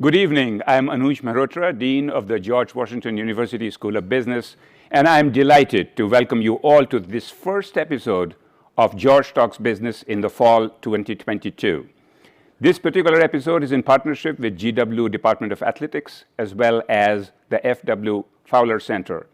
Good evening. I'm Anuj Mehrotra, Dean of the George Washington University School of Business, and I'm delighted to welcome you all to this first episode of George Talks Business in the fall 2022. This particular episode is in partnership with GW Department of Athletics as well as the FW Fowler Center.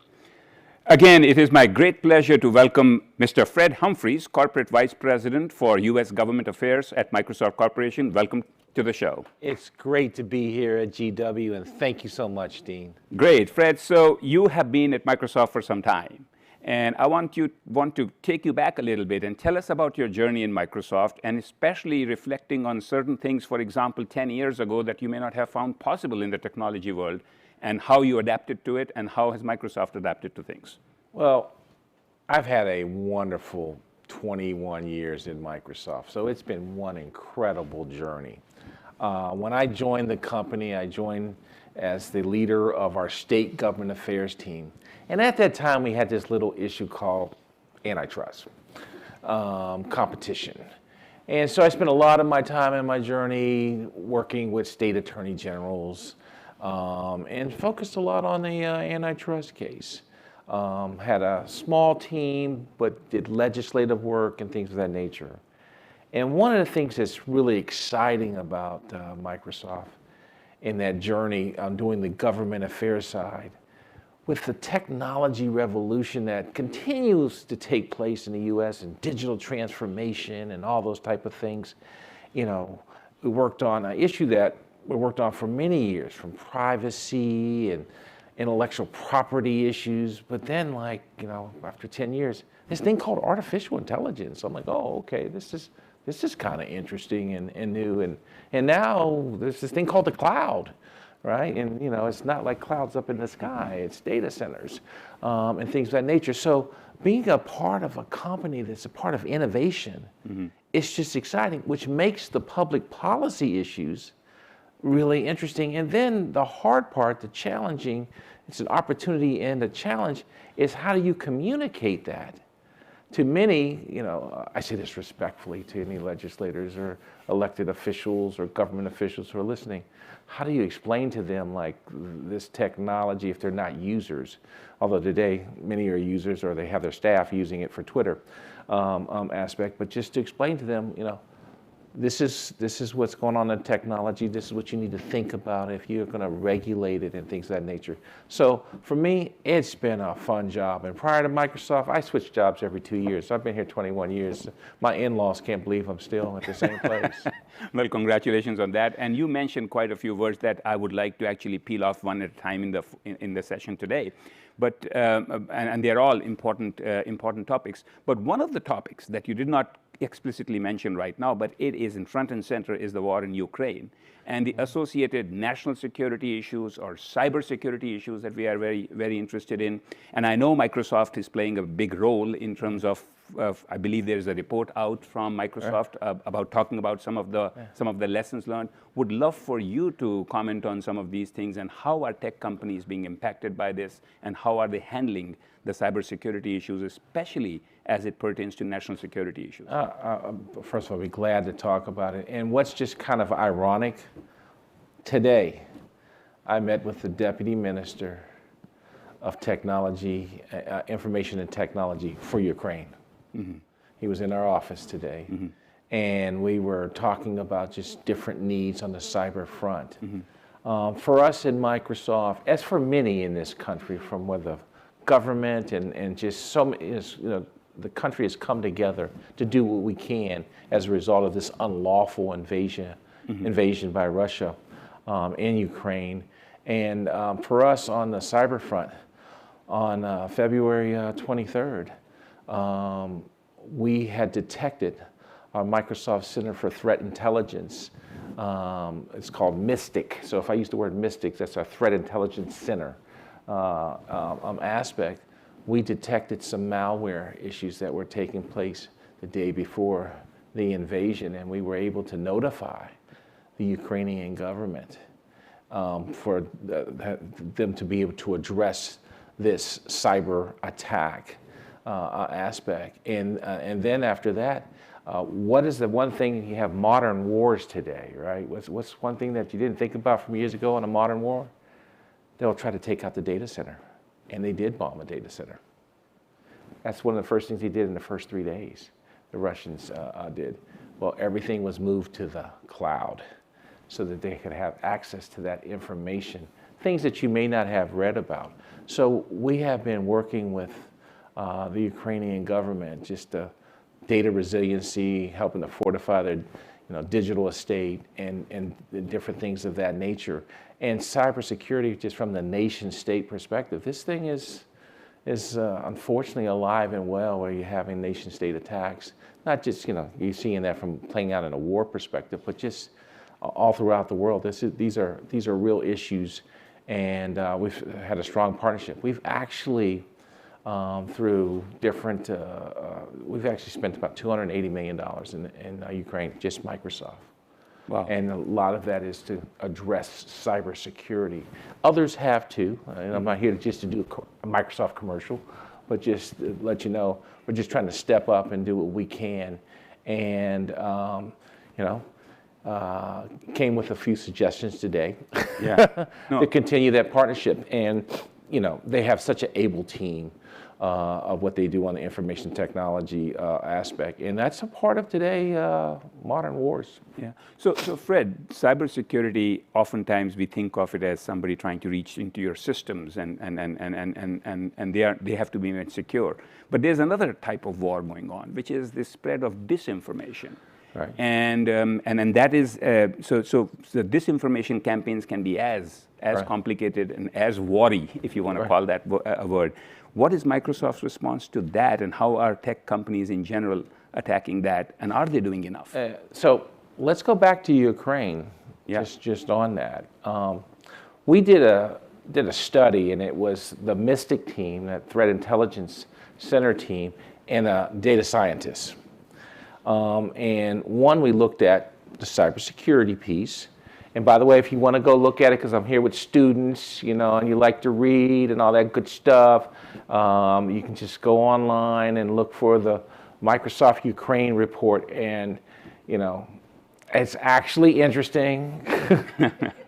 Again, it is my great pleasure to welcome Mr. Fred Humphries, Corporate Vice President for U.S. Government Affairs at Microsoft Corporation. Welcome to the show. It's great to be here at GW, and thank you so much, Dean. Great, Fred. So you have been at Microsoft for some time, and I want to take you back a little bit and tell us about your journey in Microsoft, and especially reflecting on certain things, for example, 10 years ago that you may not have found possible in the technology world, and how you adapted to it, and how has Microsoft adapted to things? Well, I've had a wonderful 21 years in Microsoft, so it's been one incredible journey. When I joined the company, I joined as the leader of our state government affairs team. And at that time, we had this little issue called antitrust, competition. And so I spent a lot of my time in my journey working with state attorney generals, and focused a lot on the antitrust case. Had a small team, but did legislative work and things of that nature. And one of the things that's really exciting about Microsoft in that journey on doing the government affairs side, with the technology revolution that continues to take place in the U.S. and digital transformation and all those type of things, we worked on an issue that we worked on for many years, from privacy and intellectual property issues, but then after 10 years, this thing called artificial intelligence. I'm like, oh, okay, this is kind of interesting and new, and now there's this thing called the cloud, right? And it's not like clouds up in the sky, it's data centers and things of that nature. So being a part of a company that's a part of innovation, it's just exciting, which makes the public policy issues really interesting. And then the hard part, the challenging, it's an opportunity and a challenge, is how do you communicate that to many, I say this respectfully to any legislators or elected officials or government officials who are listening, how do you explain to them this technology if they're not users? Although today many are users, or they have their staff using it for Twitter aspect, but just to explain to them, this is what's going on in technology. This is what you need to think about if you're going to regulate it and things of that nature. So for me, it's been a fun job. And prior to Microsoft, I switched jobs every 2 years. So I've been here 21 years. My in-laws can't believe I'm still at the same place. Well, congratulations on that. And you mentioned quite a few words that I would like to actually peel off one at a time in the session today. But and they're all important topics. But one of the topics that you did not explicitly mention right now, but it is in front and center, is the war in Ukraine and the associated national security issues or cybersecurity issues that we are very, very interested in. And I know Microsoft is playing a big role in terms of I believe there is a report out from Microsoft about talking about some of the lessons learned. Would love for you to comment on some of these things and how are tech companies being impacted by this, and how are they handling the cybersecurity issues, especially as it pertains to national security issues? First of all, I'd be glad to talk about it. And what's just kind of ironic, today I met with the Deputy Minister of Technology, Information and Technology for Ukraine. He was in our office today, and we were talking about just different needs on the cyber front. For us in Microsoft, as for many in this country, from where the government and just so many, the country has come together to do what we can as a result of this unlawful invasion by Russia in Ukraine. And for us on the cyber front, on February 23rd, we had detected our Microsoft Center for Threat Intelligence. It's called MYSTIC. So if I use the word MYSTIC, that's our Threat Intelligence Center aspect. We detected some malware issues that were taking place the day before the invasion, and we were able to notify the Ukrainian government for them to be able to address this cyber attack aspect. And then after that, What is the one thing you have modern wars today, right? What's one thing that you didn't think about from years ago in a modern war? They'll try to take out the data center. And they did bomb a data center. That's one of the first things they did in the first 3 days, the Russians did. Well, everything was moved to the cloud so that they could have access to that information, things that you may not have read about. So we have been working with the Ukrainian government, just data resiliency, helping to fortify their digital estate and different things of that nature. And cybersecurity, just from the nation state perspective, this thing is unfortunately alive and well where you're having nation state attacks. Not just, you're seeing that from playing out in a war perspective, but just all throughout the world. These are real issues, and we've had a strong partnership. We've actually, through different, we've actually spent about $280 million in Ukraine, just Microsoft. Wow. And a lot of that is to address cybersecurity. Others have too, and I'm not here just to do a Microsoft commercial, but just to let you know, we're just trying to step up and do what we can. And, came with a few suggestions today to continue that partnership. And, they have such an able team of what they do on the information technology aspect. And that's a part of today modern wars. Yeah. So Fred, cybersecurity, oftentimes we think of it as somebody trying to reach into your systems and they have to be made secure. But there's another type of war going on, which is the spread of disinformation. Right. And that is, so the disinformation campaigns can be as right. complicated and as wary, if you want to right. call that a word. What is Microsoft's response to that, and how are tech companies in general attacking that, and are they doing enough? So let's go back to Ukraine, Yeah. just on that. We did a study, and it was the Mystic team, that Threat Intelligence Center team, and a data scientist. And we looked at the cybersecurity piece. And by the way, if you want to go look at it, because I'm here with students, and you like to read and all that good stuff, you can just go online and look for the Microsoft Ukraine report. And, it's actually interesting.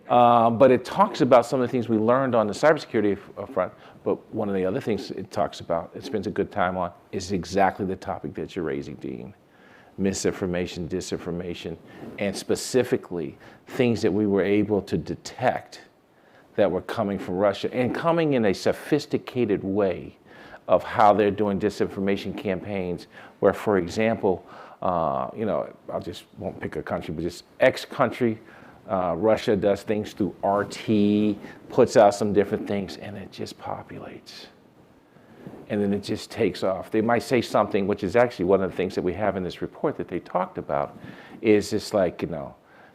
But it talks about some of the things we learned on the cybersecurity front. But one of the other things it talks about, it spends a good time on, is exactly the topic that you're raising, Dean. Misinformation, disinformation, and specifically things that we were able to detect that were coming from Russia, and coming in a sophisticated way of how they're doing disinformation campaigns, where, for example, I just won't pick a country, but just X country, Russia does things through RT, puts out some different things, and it just populates. And then it just takes off. They might say something, which is actually one of the things that we have in this report that they talked about, is just like,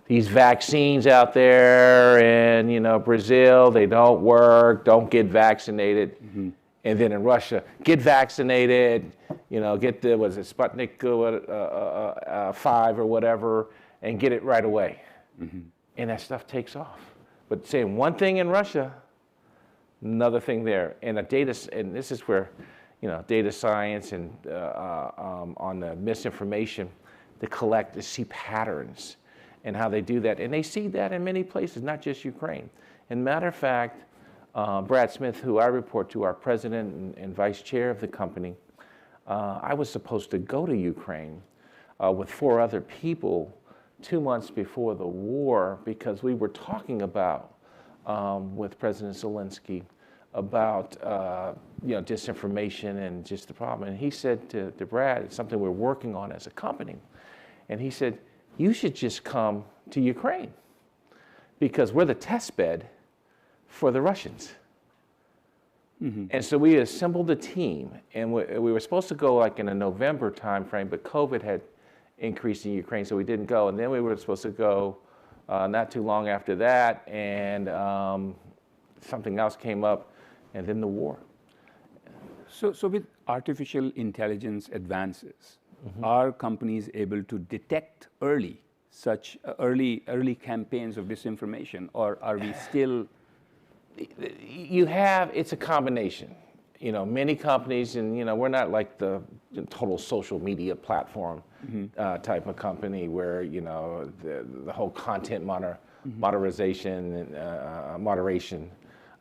these vaccines out there in, Brazil, they don't work, don't get vaccinated. Mm-hmm. And then in Russia, get vaccinated, get the, Sputnik 5 or whatever, and get it right away. Mm-hmm. And that stuff takes off. But saying one thing in Russia, another thing there, and this is where, data science and on the misinformation, to see patterns and how they do that, and they see that in many places, not just Ukraine. And matter of fact, Brad Smith, who I report to, our president and vice chair of the company, I was supposed to go to Ukraine with 4 other people 2 months before the war, because we were talking about with President Zelensky about disinformation and just the problem. And he said to Brad, it's something we're working on as a company. And he said, you should just come to Ukraine, because we're the test bed for the Russians. Mm-hmm. And so we assembled a team, and we were supposed to go like in a November timeframe, but COVID had increased in Ukraine, so we didn't go. And then we were supposed to go not too long after that, and something else came up, and then the war. So with artificial intelligence advances, mm-hmm. are companies able to detect such early campaigns of disinformation, or are we still? It's a combination. many companies, and we're not like the total social media platform type of company where the whole content moderation and moderation.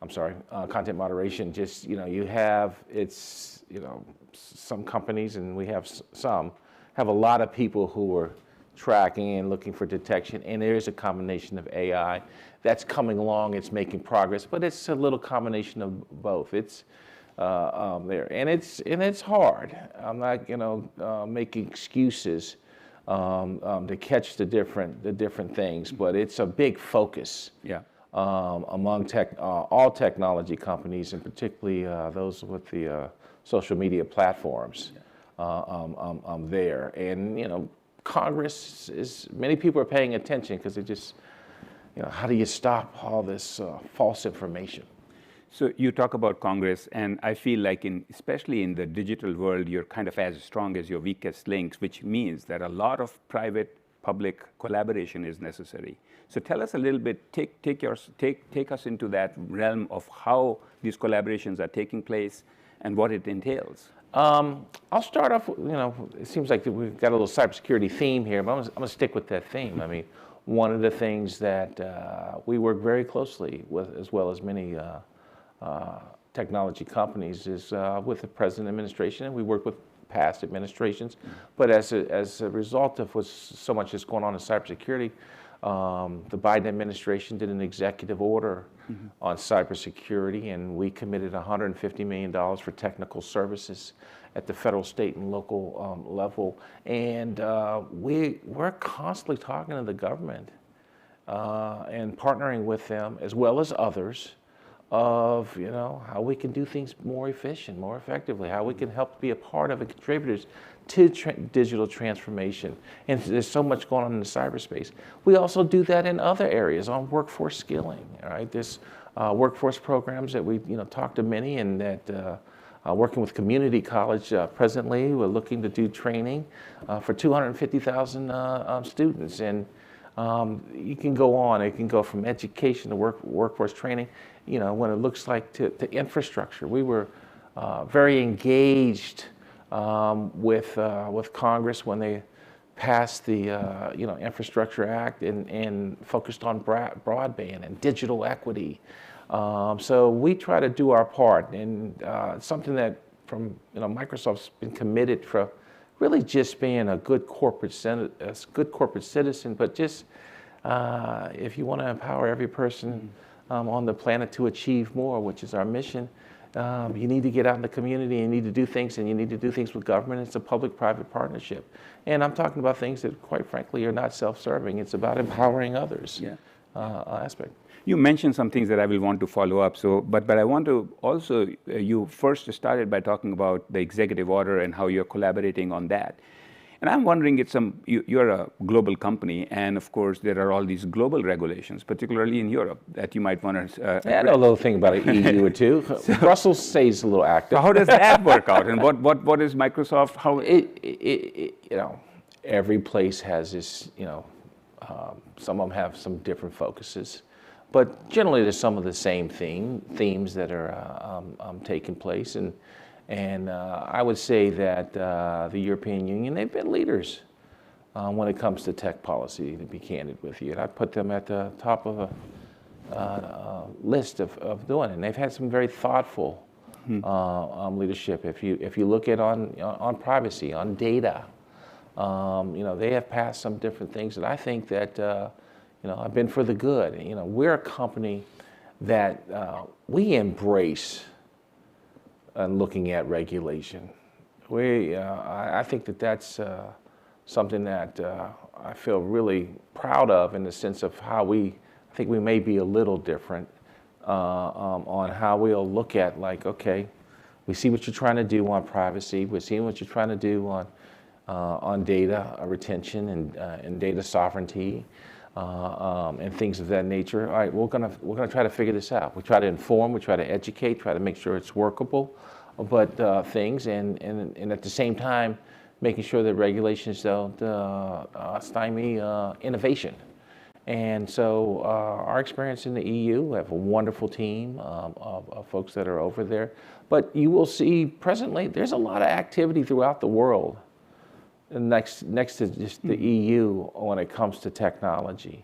I'm sorry, content moderation. Just you have some companies, and we have some have a lot of people who are tracking and looking for detection, and there is a combination of AI that's coming along. It's making progress, but it's a little combination of both. It's there, and it's hard. I'm not making excuses to catch the different things, but it's a big focus. Yeah. Among all technology companies, and particularly those with the social media platforms. There, and Congress many people are paying attention because they just, how do you stop all this false information? So you talk about Congress, and I feel like especially in the digital world, you're kind of as strong as your weakest links, which means that a lot of private-public collaboration is necessary. So tell us a little bit, take us into that realm of how these collaborations are taking place and what it entails. I'll start off, it seems like we've got a little cybersecurity theme here, but I'm going to stick with that theme. I mean, one of the things that we work very closely with, as well as many technology companies, is with the present administration, and we work with past administrations. But as a result of so much that's going on in cybersecurity, the Biden administration did an executive order on cybersecurity, and we committed $150 million for technical services at the federal, state, and local level. And we're constantly talking to the government and partnering with them, as well as others, of how we can do things more efficient, more effectively, how we can help be a part of and contributors to digital transformation. And there's so much going on in the cyberspace. We also do that in other areas on workforce skilling. All right, there's workforce programs that we talk to many, and that working with community college presently, we're looking to do training for 250,000 students. And you can go on. It can go from education to workforce training. When it looks like to infrastructure, we were very engaged with Congress when they passed the Infrastructure Act and focused on broadband and digital equity. So we try to do our part, and something that from Microsoft's been committed for really just being a good corporate citizen, but just if you want to empower every person on the planet to achieve more, which is our mission, you need to get out in the community, you need to do things, and you need to do things with government. It's a public-private partnership. And I'm talking about things that, quite frankly, are not self-serving. It's about empowering others aspect. You mentioned some things that I will want to follow up. So, but I want to also, you first started by talking about the executive order and how you're collaborating on that. And I'm wondering, you're a global company, and of course there are all these global regulations, particularly in Europe, that you might want to. I know a little thing about an EU or two. Brussels stays a little active. So how does that work out? And what is Microsoft? How every place has this. Some of them have some different focuses, but generally there's some of the same themes that are taking place. And I would say that the European Union, they've been leaders when it comes to tech policy, to be candid with you. And I put them at the top of a list of doing it. And they've had some very thoughtful leadership. If you look at on privacy, on data, they have passed some different things that I think that have been for the good. We're a company that we embrace and looking at regulation. I think that's something that I feel really proud of, in the sense of how I think we may be a little different on how we'll look at, like, okay, we see what you're trying to do on privacy, we're seeing what you're trying to do on data retention and data sovereignty and things of that nature. All right, we're gonna try to figure this out. We try to inform, we try to educate, try to make sure it's workable, but things, and at the same time, making sure that regulations don't stymie innovation. And so our experience in the EU, we have a wonderful team of folks that are over there. But you will see presently, there's a lot of activity throughout the world next to just the EU when it comes to technology.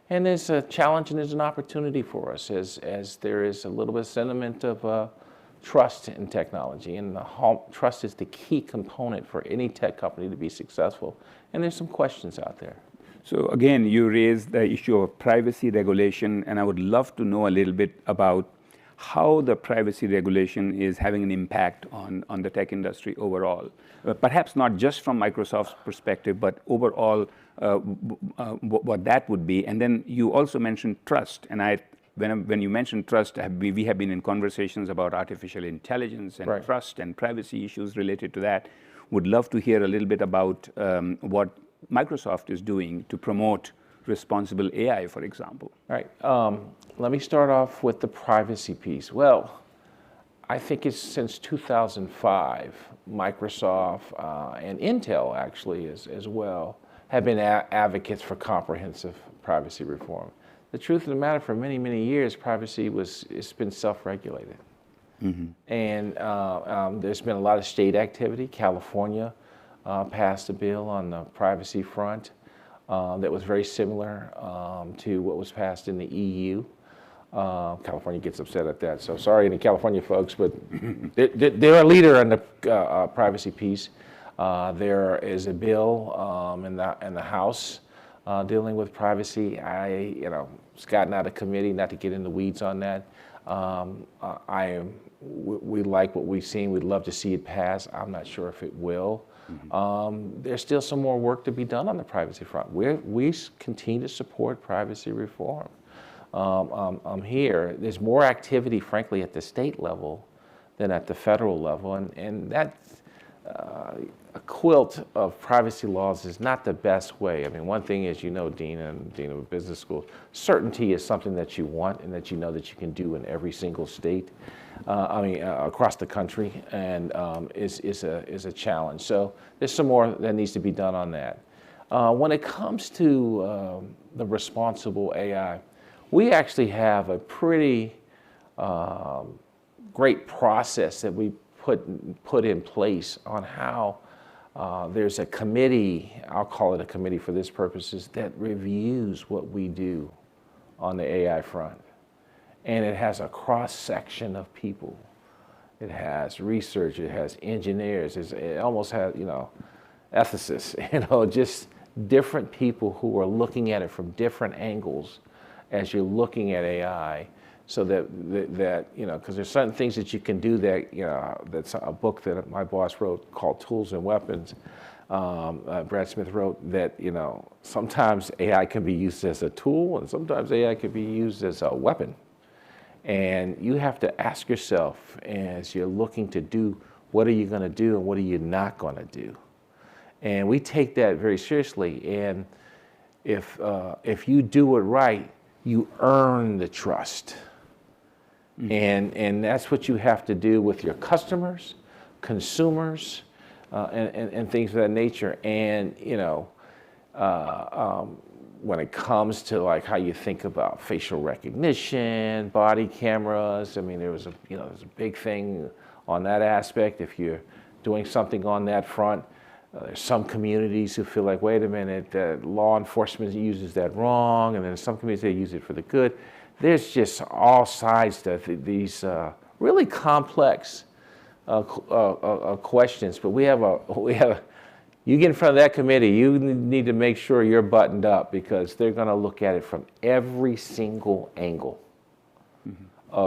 And there's a challenge and there's an opportunity for us as there is a little bit of sentiment of trust in technology. And trust is the key component for any tech company to be successful. And there's some questions out there. So again, you raised the issue of privacy regulation, and I would love to know a little bit about how the privacy regulation is having an impact on the tech industry overall. Perhaps not just from Microsoft's perspective, but overall what that would be. And then you also mentioned trust. And when you mentioned trust, we have been in conversations about artificial intelligence and Right. trust and privacy issues related to that. Would love to hear a little bit about what Microsoft is doing to promote responsible AI, for example. All right. Let me start off with the privacy piece. Well, I think it's since 2005, Microsoft and Intel actually as well have been advocates for comprehensive privacy reform. The truth of the matter, for many, many years, privacy it's been self-regulated. Mm-hmm. And there's been a lot of state activity. California passed a bill on the privacy front that was very similar to what was passed in the EU. California gets upset at that, so sorry to California folks, but they're a leader in the privacy piece. There is a bill in the House dealing with privacy. It's gotten out of committee, not to get in the weeds on that. We like what we've seen. We'd love to see it pass. I'm not sure if it will. Mm-hmm. There's still some more work to be done on the privacy front. We continue to support privacy reform. Here, there's more activity, frankly, at the state level than at the federal level, and that a quilt of privacy laws is not the best way. I mean, one thing is, Dean of a business school, certainty is something that you want and that you know that you can do in every single state. Across the country, and is a challenge. So there's some more that needs to be done on that. When it comes to the responsible AI, we actually have a pretty great process that we put in place on how there's a committee, I'll call it a committee for this purposes, that reviews what we do on the AI front. And it has a cross-section of people. It has research, it has engineers, it almost has, ethicists, just different people who are looking at it from different angles as you're looking at AI, so that because there's certain things that you can do that, that's a book that my boss wrote called Tools and Weapons, Brad Smith wrote, that, sometimes AI can be used as a tool and sometimes AI can be used as a weapon. And you have to ask yourself, as you're looking to do, what are you going to do and what are you not going to do? And we take that very seriously. And if you do it right, you earn the trust. Mm-hmm. And that's what you have to do with your customers, consumers, and things of that nature. And when it comes to like how you think about facial recognition, body cameras, there was there's a big thing on that aspect. If you're doing something on that front, there's some communities who feel like, wait a minute, law enforcement uses that wrong, and then some communities, they use it for the good. There's just all sides to these really complex questions, but we have you get in front of that committee, you need to make sure you're buttoned up, because they're going to look at it from every single angle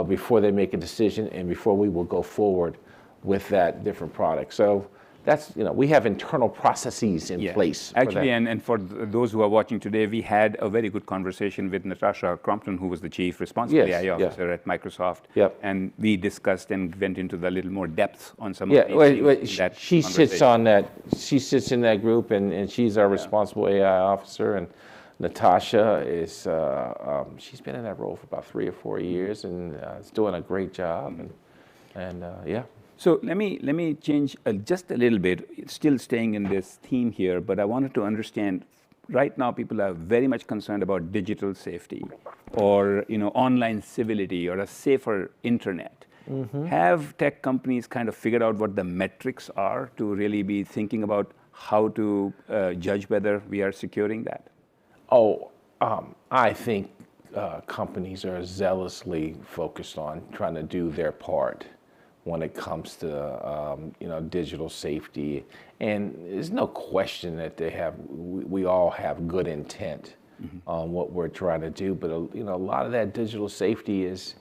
before they make a decision and before we will go forward with that different product. So that's, we have internal processes in place. Actually, and for those who are watching today, we had a very good conversation with Natasha Crompton, who was the Chief Responsible AI Officer at Microsoft. Yep. And we discussed and went into the little more depth on some of these things. She sits on that. She sits in that group, and she's our Responsible AI Officer. And Natasha is she's been in that role for about 3 or 4 years, and is doing a great job. And yeah. So let me change just a little bit, still staying in this theme here, but I wanted to understand right now people are very much concerned about digital safety or online civility or a safer internet. Have tech companies kind of figured out what the metrics are to really be thinking about how to judge whether we are securing that? I think companies are zealously focused on trying to do their part when it comes to digital safety, and there's no question that we all have good intent on what we're trying to do, but a lot of that digital safety is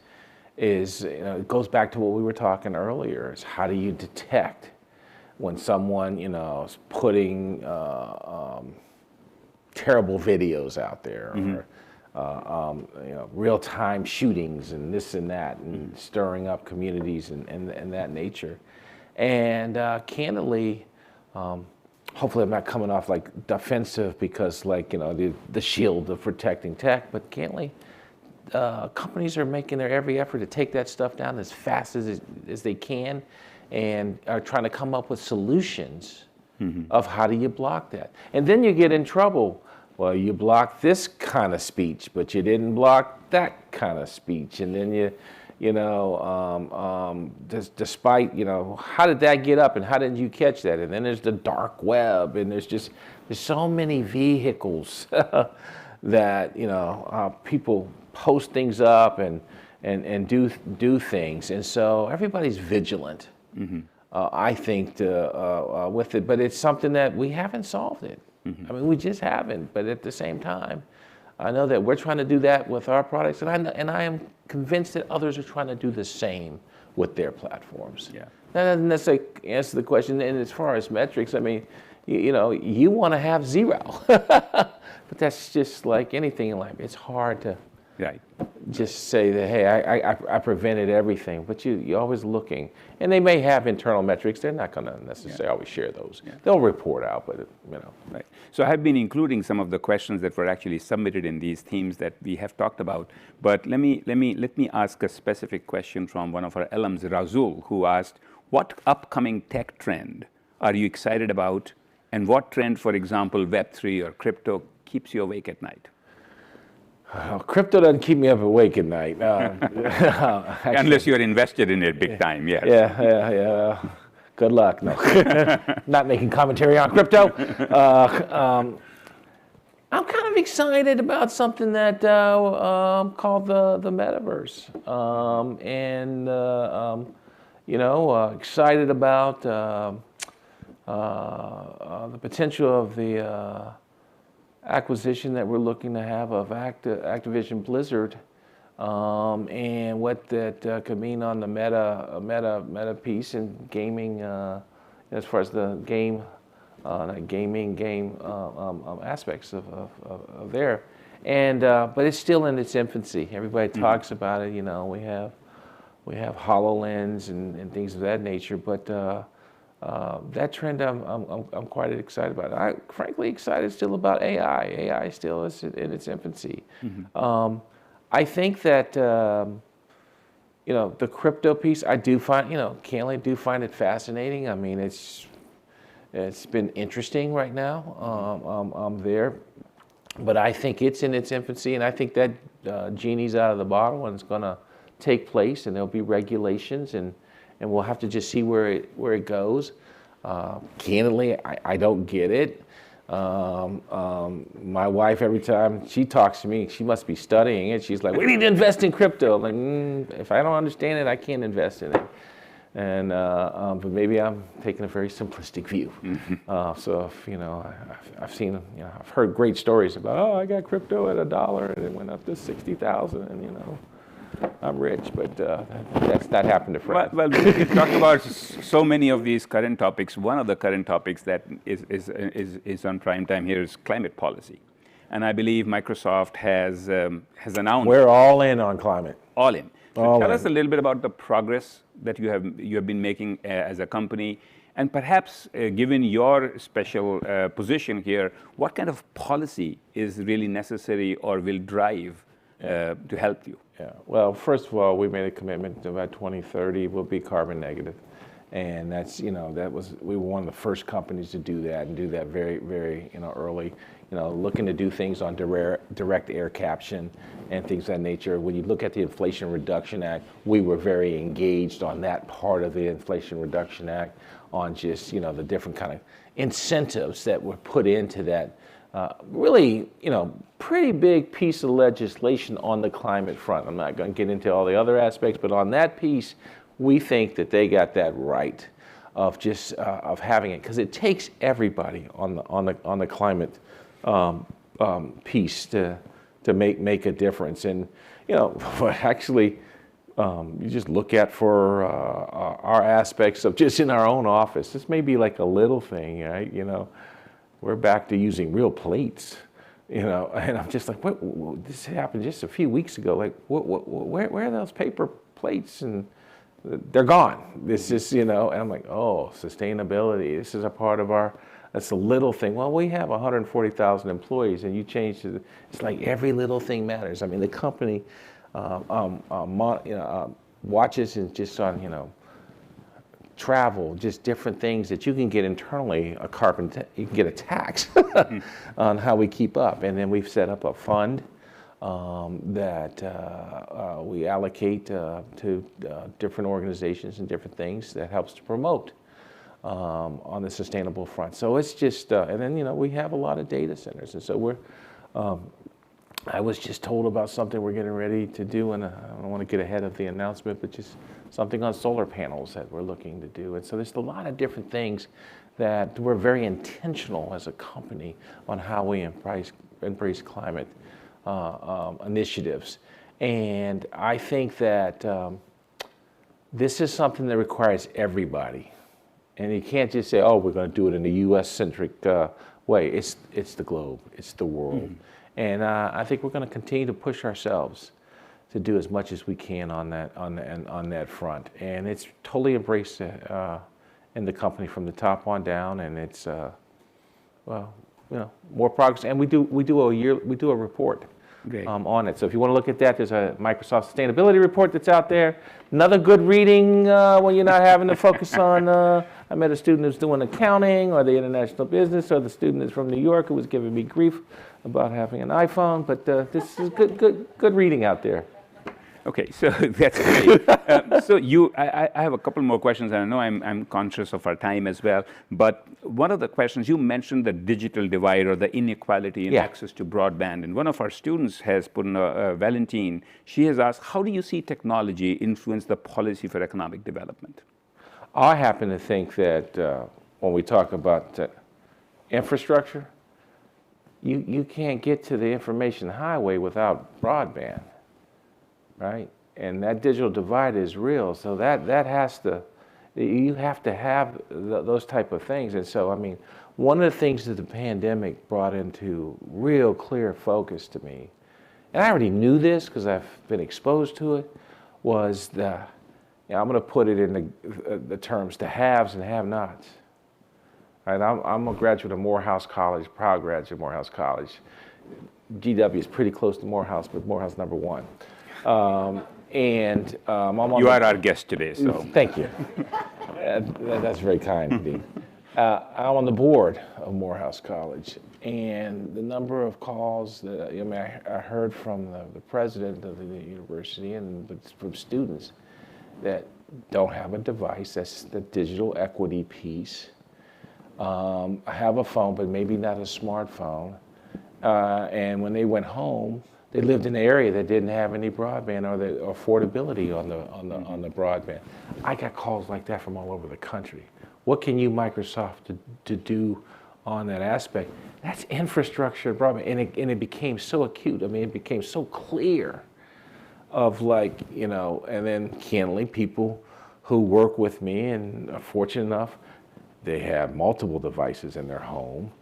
it goes back to what we were talking earlier, is how do you detect when someone is putting terrible videos out there, or real-time shootings and this and that, and stirring up communities and that nature. And candidly, hopefully I'm not coming off like defensive because the shield of protecting tech, but candidly, companies are making their every effort to take that stuff down as fast as they can, and are trying to come up with solutions of how do you block that. And then you get in trouble. Well, you blocked this kind of speech, but you didn't block that kind of speech. And then despite, how did that get up and how did you catch that? And then there's the dark web, and there's so many vehicles that, people post things up and do things. And so everybody's vigilant, I think, with it, but it's something that we haven't solved it. I mean, we just haven't. But at the same time, I know that we're trying to do that with our products, and I am convinced that others are trying to do the same with their platforms. Yeah. That doesn't necessarily answer the question. And as far as metrics, I mean, you want to have 0, but that's just like anything in life. It's hard to just say that, hey, I prevented everything, but you're always looking. And they may have internal metrics. They're not going to necessarily always share those. They'll report out, but Right. So I have been including some of the questions that were actually submitted in these themes that we have talked about. But let me ask a specific question from one of our alums, Razul, who asked, what upcoming tech trend are you excited about, and what trend, for example, Web3 or crypto, keeps you awake at night? Crypto doesn't keep me up awake at night. Actually, unless you're invested in it big time, yes. Yeah. Good luck. No, not making commentary on crypto. I'm kind of excited about something that called the metaverse, excited about the potential of the acquisition that we're looking to have of Activision Blizzard, and what that could mean on the meta piece and gaming, as far as the game aspects of there, and but it's still in its infancy. Everybody talks about it. We have HoloLens and things of that nature, but that trend I'm quite excited about. I'm frankly excited still about AI. AI still is in its infancy. I think that the crypto piece, I do find, candidly do find it fascinating. I mean, it's been interesting right now. I'm there, but I think it's in its infancy, and I think that genie's out of the bottle, and it's going to take place, and there'll be regulations, and we'll have to just see where it goes. Candidly, I don't get it. My wife, every time she talks to me, she must be studying it. She's like, we need to invest in crypto. I'm like, if I don't understand it, I can't invest in it. And but maybe I'm taking a very simplistic view. So if, I've seen, I've heard great stories about, I got crypto at $1 and it went up to 60,000, and I'm rich, but that's not happened to Fred. Well, we talked about so many of these current topics. One of the current topics that is on prime time here is climate policy, and I believe Microsoft has announced. We're all in on climate. All in. So tell us a little bit about the progress that you have been making as a company, and perhaps given your special position here, what kind of policy is really necessary or will drive to help you? Yeah. Well, first of all, we made a commitment that by 2030 we'll be carbon negative, and that's we were one of the first companies to do that, and do that very, very early. looking to do things on direct air caption and things of that nature. When you look at the Inflation Reduction Act, we were very engaged on that part of the Inflation Reduction Act, on just, the different kind of incentives that were put into that really, pretty big piece of legislation on the climate front. I'm not going to get into all the other aspects, but on that piece, we think that they got that right, of just of having it, because it takes everybody on the climate piece to make a difference. And actually, you just look at for our aspects of just in our own office. This may be like a little thing, right? We're back to using real plates, and I'm just like, what? This happened just a few weeks ago. Like, where are those paper plates? And they're gone. This is, and I'm like, oh, sustainability. This is a part of that's a little thing. Well, we have 140,000 employees, and you change it's like every little thing matters. I mean, the company watches and just on, travel, just different things that you can get internally. You can get a tax on how we keep up. And then we've set up a fund that we allocate to different organizations and different things that helps to promote on the sustainable front. So it's just, and then, we have a lot of data centers. And so I was just told about something we're getting ready to do, and I don't want to get ahead of the announcement, but just something on solar panels that we're looking to do. And so there's a lot of different things that we're very intentional as a company on how we embrace climate initiatives. And I think that this is something that requires everybody. And you can't just say, oh, we're going to do it in a U.S.-centric way. It's the globe. It's the world. Mm-hmm. And I think we're going to continue to push ourselves to do as much as we can on that front. And it's totally embraced in the company from the top on down. And it's more progress. And we do a report on it. So if you want to look at that, there's a Microsoft sustainability report that's out there. Another good reading when you're not having to focus on. I met a student who's doing accounting or the international business, or the student is from New York who was giving me grief about having an iPhone. But this is good reading out there. Okay, so that's great. So I have a couple more questions, and I know I'm conscious of our time as well. But one of the questions, you mentioned the digital divide or the inequality in access to broadband. And one of our students has put in Valentine, she has asked, how do you see technology influence the policy for economic development? I happen to think that when we talk about infrastructure, you can't get to the information highway without broadband. Right? And that digital divide is real. So that has to, you have to have those type of things. And so, I mean, one of the things that the pandemic brought into real clear focus to me, and I already knew this because I've been exposed to it, was I'm going to put it in the terms, the haves and have-nots. Right? I'm a graduate of Morehouse College, proud graduate of Morehouse College. GW is pretty close to Morehouse, but Morehouse #1. I'm on you are our guest today, so. Thank you. That's very kind of me. I'm on the board of Morehouse College, and the number of calls that I heard from the president of the university and from students that don't have a device, that's the digital equity piece. I have a phone, but maybe not a smartphone. And when they went home, they lived in an area that didn't have any broadband or the affordability on the broadband. I got calls like that from all over the country. What can you, Microsoft, to do on that aspect? That's infrastructure broadband, and it became so acute. I mean, it became so clear of and then candidly, people who work with me and are fortunate enough, they have multiple devices in their home.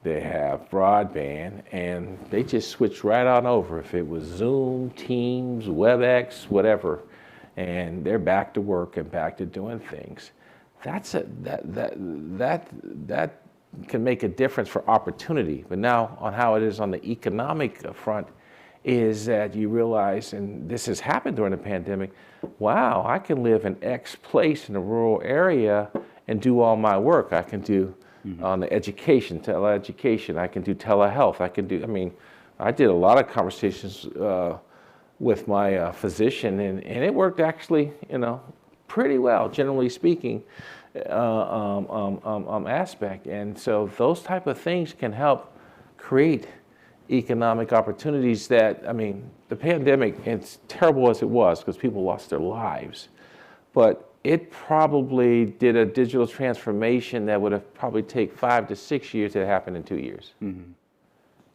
They have broadband, and they just switched right on over. If it was Zoom, Teams, WebEx, whatever, and they're back to work and back to doing things. That can make a difference for opportunity. But now, on how it is on the economic front, is that you realize, and this has happened during the pandemic. Wow, I can live in X place in a rural area and do all my work. I can do on the education, teleeducation. I can do telehealth. I did a lot of conversations with my physician, and it worked actually, pretty well, generally speaking, aspect. And so those type of things can help create economic opportunities that, the pandemic, as terrible as it was, because people lost their lives, but it probably did a digital transformation that would have probably take 5 to 6 years to happen in 2 years.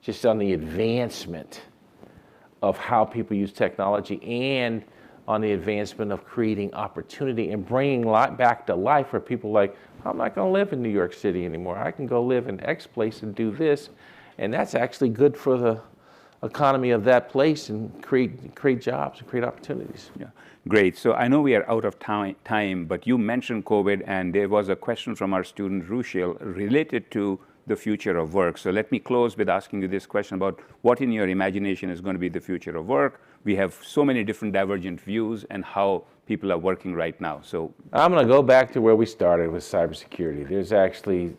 Just on the advancement of how people use technology and on the advancement of creating opportunity and bringing back to life for people like, I'm not going to live in New York City anymore. I can go live in X place and do this. And that's actually good for the economy of that place and create jobs and create opportunities. Yeah, great. So I know we are out of time, but you mentioned COVID, and there was a question from our student, Rushil, related to the future of work. So let me close with asking you this question about what in your imagination is going to be the future of work. We have so many different divergent views and how people are working right now. So I'm going to go back to where we started with cybersecurity. There's actually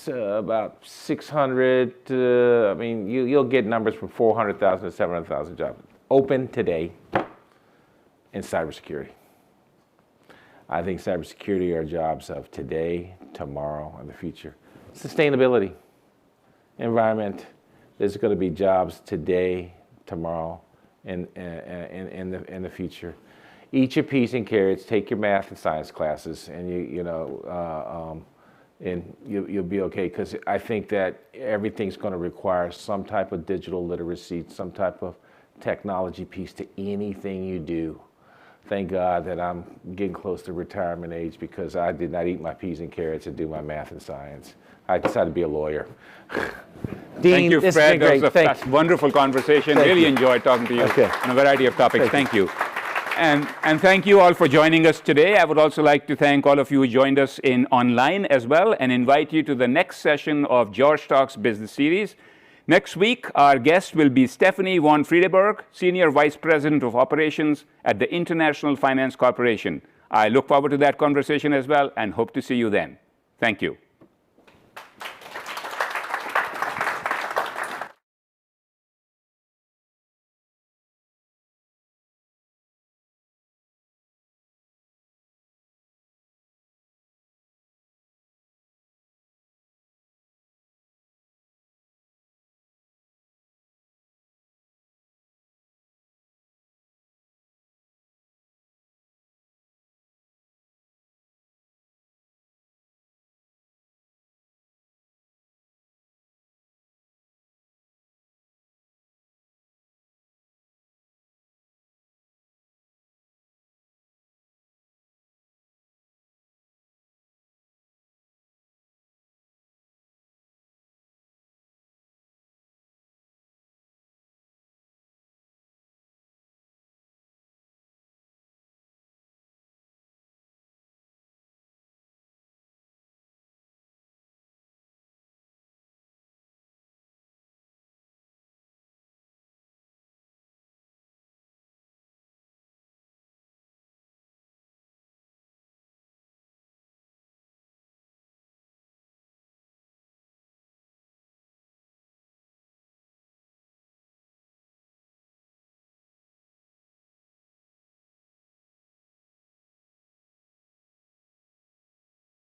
about 600, you'll get numbers from 400,000 to 700,000 jobs open today in cybersecurity. I think cybersecurity are jobs of today, tomorrow, and the future. Sustainability, environment, there's going to be jobs today, tomorrow, and in the future. Eat your peas and carrots, take your math and science classes, and you'll be okay, because I think that everything's going to require some type of digital literacy, some type of technology piece to anything you do. Thank God that I'm getting close to retirement age, because I did not eat my peas and carrots and do my math and science. I decided to be a lawyer. Dean, thank you, Fred. That was a wonderful conversation. Really enjoyed talking to you on a variety of topics. Thank you. And thank you all for joining us today. I would also like to thank all of you who joined us online as well, and invite you to the next session of George Talks Business Series. Next week, our guest will be Stephanie von Friedeberg, Senior Vice President of Operations at the International Finance Corporation. I look forward to that conversation as well and hope to see you then. Thank you.